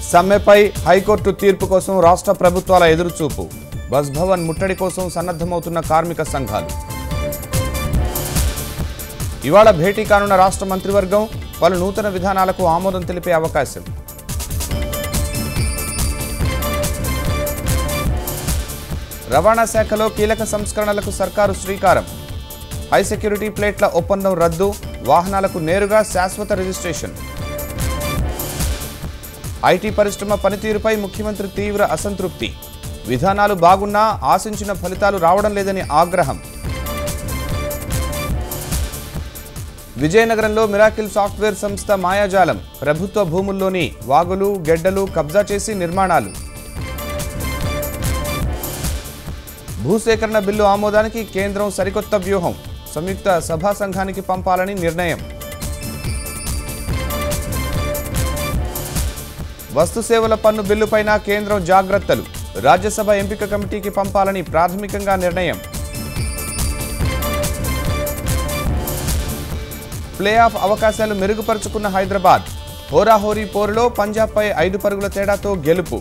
సమ్మెపై high court తీర్పు కోసం రాష్ట్ర ప్రభుత్వాల ఎదురుచూపు. బస్ భవన్ ముట్టడి కోసం సన్నద్ధమవుతున్న కార్మిక సంఘాలు. ఇవాళ భేటీ కానున్న రాష్ట్ర మంత్రివర్గం పలు నూతన విధానాలకు ఆమోదం తెలిపే అవకాశం. రవాణా శాఖలో కీలక సంస్కరణలకు సర్కారు శ్రీకారం. హై సెక్యూరిటీ ప్లేట్ల ఒప్పందం రద్దు, వాహనాలకు నేరుగా శాశ్వత రిజిస్ట్రేషన్. ఐటీ పరిశ్రమ పనితీరుపై ముఖ్యమంత్రి తీవ్ర అసంతృప్తి. విధానాలు బాగున్నా ఆశించిన ఫలితాలు రావడం లేదని ఆగ్రహం. విజయనగరంలో మిరాకిల్ సాఫ్ట్వేర్ సంస్థ మాయాజాలం. ప్రభుత్వ భూముల్లోని వాగులు, గెడ్డలు కబ్జా చేసి నిర్మాణాలు. భూసేకరణ బిల్లు ఆమోదానికి కేంద్రం సరికొత్త వ్యూహం. సంయుక్త సభా సంఘానికి పంపాలని నిర్ణయం. వస్తు సేవల పన్ను బిల్లుపైన కేంద్రం జాగ్రత్తలు. రాజ్యసభ ఎంపిక కమిటీకి పంపాలని ప్రాథమికంగా నిర్ణయం. ప్లే ఆఫ్ అవకాశాలు మెరుగుపరుచుకున్న హైదరాబాద్. హోరాహోరీ పోరులో పంజాబ్పై 5 పరుగుల తేడాతో గెలుపు.